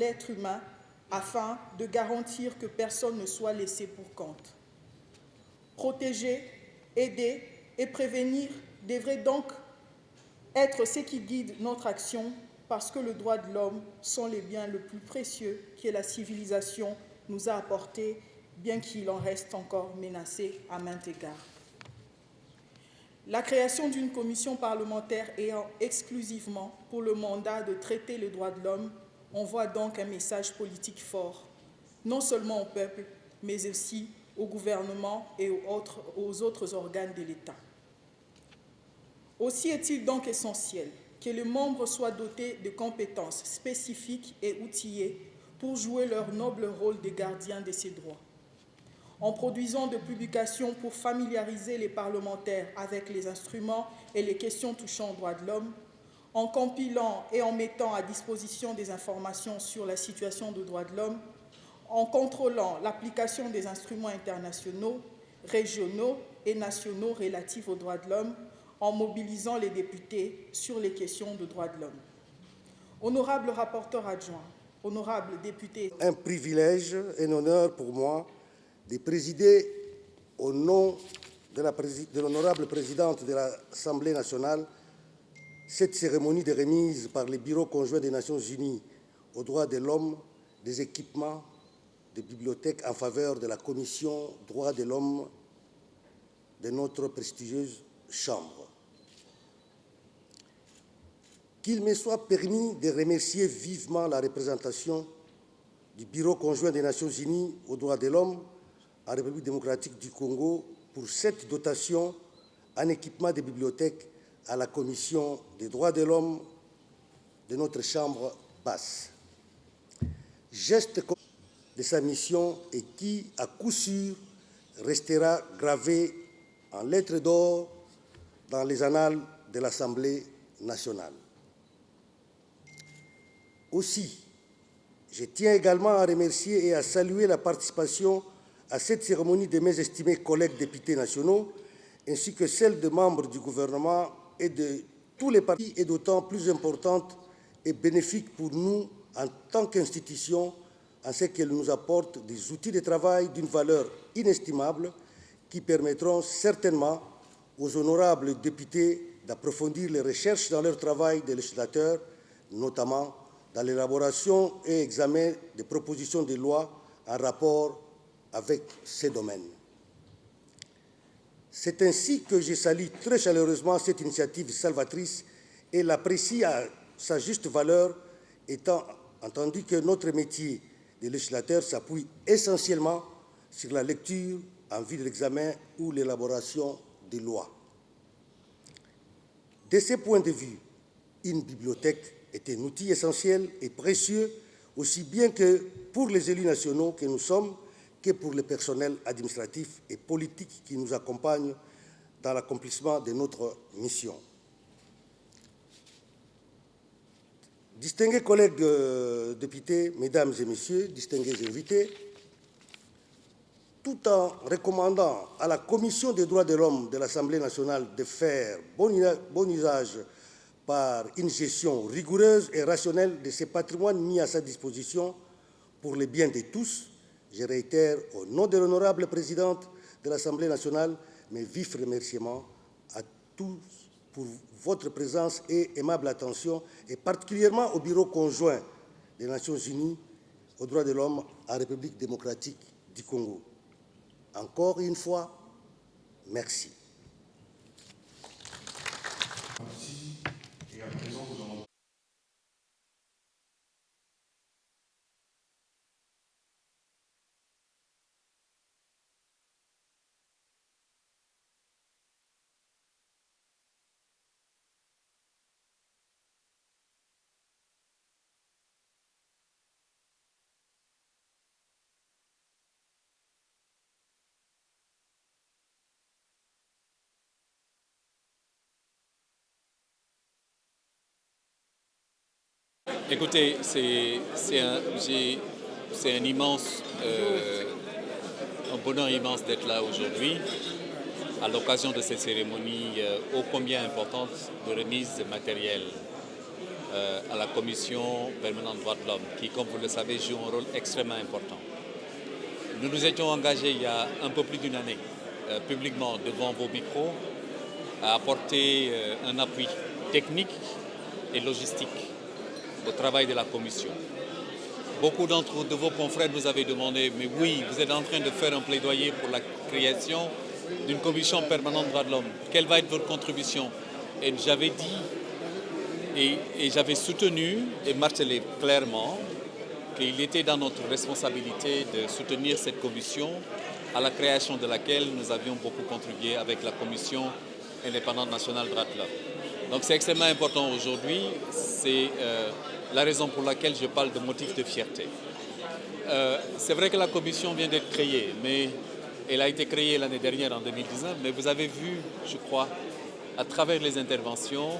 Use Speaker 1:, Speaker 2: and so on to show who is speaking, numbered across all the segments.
Speaker 1: l'être humain afin de garantir que personne ne soit laissé pour compte. Protéger, aider et prévenir devrait donc être ce qui guide notre action parce que les droits de l'homme sont les biens les plus précieux que la civilisation nous a apportés, bien qu'il en reste encore menacé à maints égards. La création d'une commission parlementaire ayant exclusivement pour le mandat de traiter les droits de l'homme envoie donc un message politique fort, non seulement au peuple, mais aussi au gouvernement et aux autres organes de l'État. Aussi est-il donc essentiel que les membres soient dotés de compétences spécifiques et outillés pour jouer leur noble rôle de gardiens de ces droits. En produisant des publications pour familiariser les parlementaires avec les instruments et les questions touchant aux droits de l'homme, en compilant et en mettant à disposition des informations sur la situation des droits de l'homme, en contrôlant l'application des instruments internationaux, régionaux et nationaux relatifs aux droits de l'homme, en mobilisant les députés sur les questions de droits de l'homme. Honorable rapporteur adjoint, honorable député.
Speaker 2: Un privilège et un honneur pour moi de présider au nom de l'honorable présidente de l'Assemblée nationale cette cérémonie de remise par le Bureau conjoint des Nations Unies aux droits de l'homme des équipements de bibliothèques en faveur de la Commission droits de l'homme de notre prestigieuse Chambre. Qu'il me soit permis de remercier vivement la représentation du Bureau conjoint des Nations Unies aux droits de l'homme en République démocratique du Congo pour cette dotation en équipement des bibliothèques à la Commission des droits de l'homme de notre Chambre basse. Geste de sa mission et qui, à coup sûr, restera gravé en lettres d'or dans les annales de l'Assemblée nationale. Aussi, je tiens également à remercier et à saluer la participation à cette cérémonie de mes estimés collègues députés nationaux, ainsi que celle de membres du gouvernement et de tous les partis, est d'autant plus importante et bénéfique pour nous en tant qu'institution, en ce qu'elle nous apporte des outils de travail d'une valeur inestimable qui permettront certainement aux honorables députés d'approfondir les recherches dans leur travail de législateur, notamment dans l'élaboration et examen des propositions de loi en rapport avec ces domaines. C'est ainsi que je salue très chaleureusement cette initiative salvatrice et l'apprécie à sa juste valeur, étant entendu que notre métier de législateur s'appuie essentiellement sur la lecture en vue de l'examen ou l'élaboration des lois. De ce point de vue, une bibliothèque est un outil essentiel et précieux, aussi bien que pour les élus nationaux que nous sommes, que pour le personnel administratif et politique qui nous accompagne dans l'accomplissement de notre mission. Distingués collègues députés, mesdames et messieurs, distingués invités, tout en recommandant à la Commission des droits de l'homme de l'Assemblée nationale de faire bon usage par une gestion rigoureuse et rationnelle de ce patrimoine mis à sa disposition pour le bien de tous, je réitère au nom de l'honorable présidente de l'Assemblée nationale mes vifs remerciements à tous pour votre présence et aimable attention, et particulièrement au Bureau conjoint des Nations Unies aux droits de l'homme en République démocratique du Congo. Encore une fois, merci.
Speaker 3: Et à présent, vous en...
Speaker 4: Écoutez, c'est un immense, un bonheur immense d'être là aujourd'hui à l'occasion de cette cérémonie ô combien importante de remise matérielle à la Commission permanente des droits de l'homme, qui, comme vous le savez, joue un rôle extrêmement important. Nous nous étions engagés il y a un peu plus d'une année, publiquement devant vos micros, à apporter un appui technique et logistique au travail de la Commission. Beaucoup de vos confrères nous avaient demandé, mais oui, vous êtes en train de faire un plaidoyer pour la création d'une commission permanente des droits de l'homme. Quelle va être votre contribution? Et j'avais dit, et j'avais soutenu et martelé clairement qu'il était dans notre responsabilité de soutenir cette commission, à la création de laquelle nous avions beaucoup contribué avec la Commission indépendante nationale des droits de l'homme. Donc c'est extrêmement important aujourd'hui, c'est la raison pour laquelle je parle de motif de fierté. C'est vrai que la commission vient d'être créée, mais elle a été créée l'année dernière en 2019, mais vous avez vu, je crois, à travers les interventions,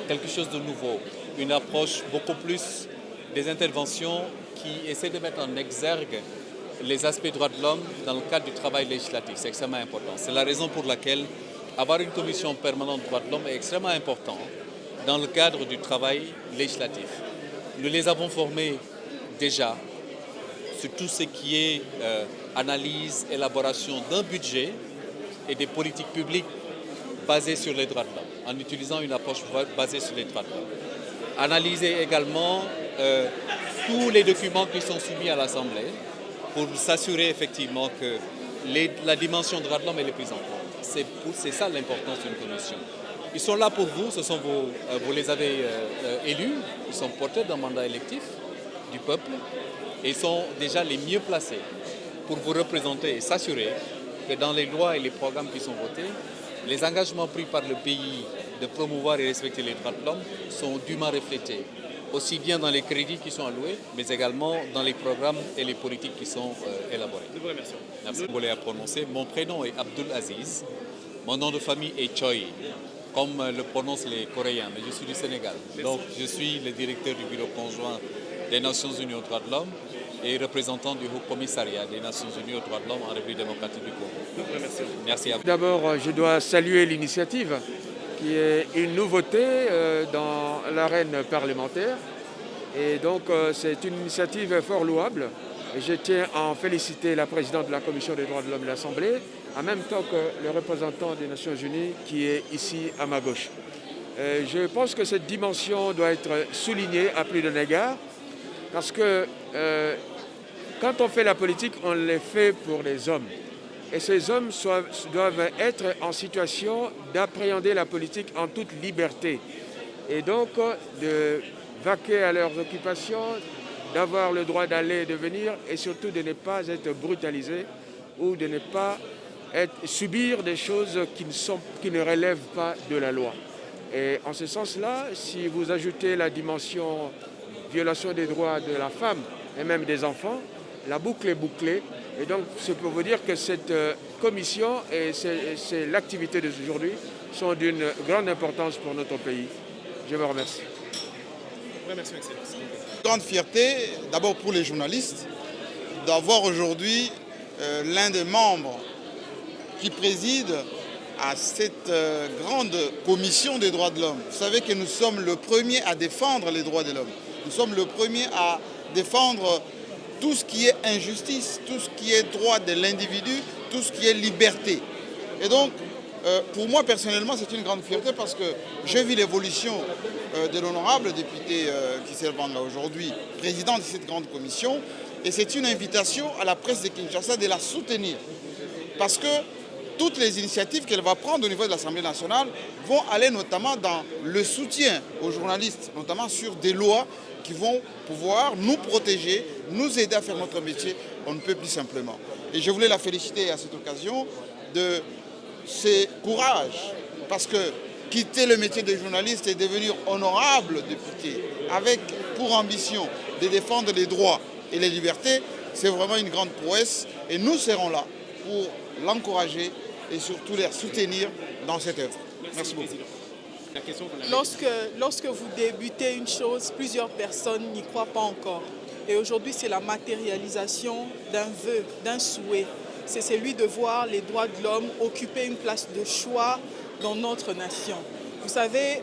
Speaker 4: quelque chose de nouveau, une approche beaucoup plus des interventions qui essaient de mettre en exergue les aspects droits de l'homme dans le cadre du travail législatif. C'est extrêmement important. C'est la raison pour laquelle avoir une commission permanente droits de l'homme est extrêmement important dans le cadre du travail législatif. Nous les avons formés déjà sur tout ce qui est analyse, élaboration d'un budget et des politiques publiques basées sur les droits de l'homme, en utilisant une approche basée sur les droits de l'homme. Analyser également tous les documents qui sont soumis à l'Assemblée pour s'assurer effectivement que la dimension droits de l'homme est la prise en compte. C'est ça l'importance d'une commission. Ils sont là pour vous, vous les avez élus, ils sont porteurs d'un mandat électif du peuple et ils sont déjà les mieux placés pour vous représenter et s'assurer que dans les lois et les programmes qui sont votés, les engagements pris par le pays de promouvoir et respecter les droits de l'homme sont dûment reflétés, aussi bien dans les crédits qui sont alloués, mais également dans les programmes et les politiques qui sont élaborés. Je vous remercie. Merci. Vous l'avez prononcé. Mon prénom est Abdul Aziz. Mon nom de famille est Choi, comme le prononcent les Coréens, mais je suis du Sénégal. Donc je suis le directeur du bureau conjoint des Nations Unies aux droits de l'homme et représentant du Haut Commissariat des Nations Unies aux droits de l'homme en République démocratique du Congo. Merci à vous.
Speaker 3: D'abord, je dois saluer l'initiative qui est une nouveauté dans l'arène parlementaire. Et donc, c'est une initiative fort louable. Et je tiens à en féliciter la présidente de la Commission des droits de l'homme de l'Assemblée, en même temps que le représentant des Nations Unies qui est ici à ma gauche. Je pense que cette dimension doit être soulignée à plus d'un égard, parce que quand on fait la politique, on le fait pour les hommes. Et ces hommes doivent être en situation d'appréhender la politique en toute liberté. Et donc de vaquer à leurs occupations, d'avoir le droit d'aller et de venir, et surtout de ne pas être brutalisés ou de ne pas subir des choses qui ne relèvent pas de la loi. Et en ce sens-là, si vous ajoutez la dimension violation des droits de la femme et même des enfants, la boucle est bouclée. Et donc, c'est pour vous dire que cette commission et c'est l'activité d'aujourd'hui sont d'une grande importance pour notre pays. Je vous remercie.
Speaker 5: Merci, Excellence. Grande fierté, d'abord pour les journalistes, d'avoir aujourd'hui l'un des membres qui préside à cette grande commission des droits de l'homme. Vous savez que nous sommes le premier à défendre les droits de l'homme. Nous sommes le premier à défendre tout ce qui est injustice, tout ce qui est droit de l'individu, tout ce qui est liberté. Et donc, pour moi personnellement, c'est une grande fierté parce que j'ai vu l'évolution de l'honorable député qui s'élève là aujourd'hui, président de cette grande commission. Et c'est une invitation à la presse de Kinshasa de la soutenir. Parce que toutes les initiatives qu'elle va prendre au niveau de l'Assemblée nationale vont aller notamment dans le soutien aux journalistes, notamment sur des lois qui vont pouvoir nous protéger, nous aider à faire notre métier, on ne peut plus simplement. Et je voulais la féliciter à cette occasion de ce courage, parce que quitter le métier de journaliste et devenir honorable député, avec pour ambition de défendre les droits et les libertés, c'est vraiment une grande prouesse. Et nous serons là pour l'encourager et surtout les soutenir dans cette œuvre. Merci beaucoup.
Speaker 1: Lorsque vous débutez une chose, plusieurs personnes n'y croient pas encore. Et aujourd'hui, c'est la matérialisation d'un vœu, d'un souhait. C'est celui de voir les droits de l'homme occuper une place de choix dans notre nation. Vous savez,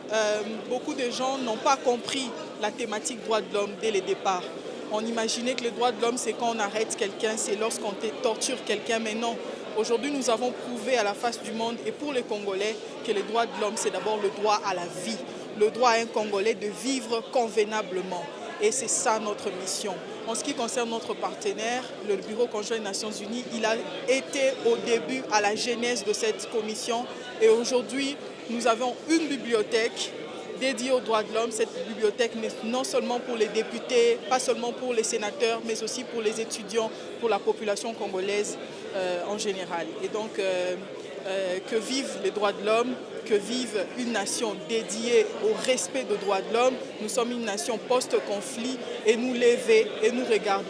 Speaker 1: beaucoup de gens n'ont pas compris la thématique droits de l'homme dès le départ. On imaginait que les droits de l'homme, c'est quand on arrête quelqu'un, c'est lorsqu'on torture quelqu'un, mais non. Aujourd'hui, nous avons prouvé à la face du monde et pour les Congolais que les droits de l'homme, c'est d'abord le droit à la vie, le droit à un Congolais de vivre convenablement. Et c'est ça notre mission. En ce qui concerne notre partenaire, le Bureau conjoint des Nations Unies, il a été au début à la genèse de cette commission. Et aujourd'hui, nous avons une bibliothèque dédiée aux droits de l'homme. Cette bibliothèque n'est non seulement pour les députés, pas seulement pour les sénateurs, mais aussi pour les étudiants, pour la population congolaise en général. Et donc, que vivent les droits de l'homme, que vive une nation dédiée au respect des droits de l'homme. Nous sommes une nation post-conflit et nous lever et nous regarder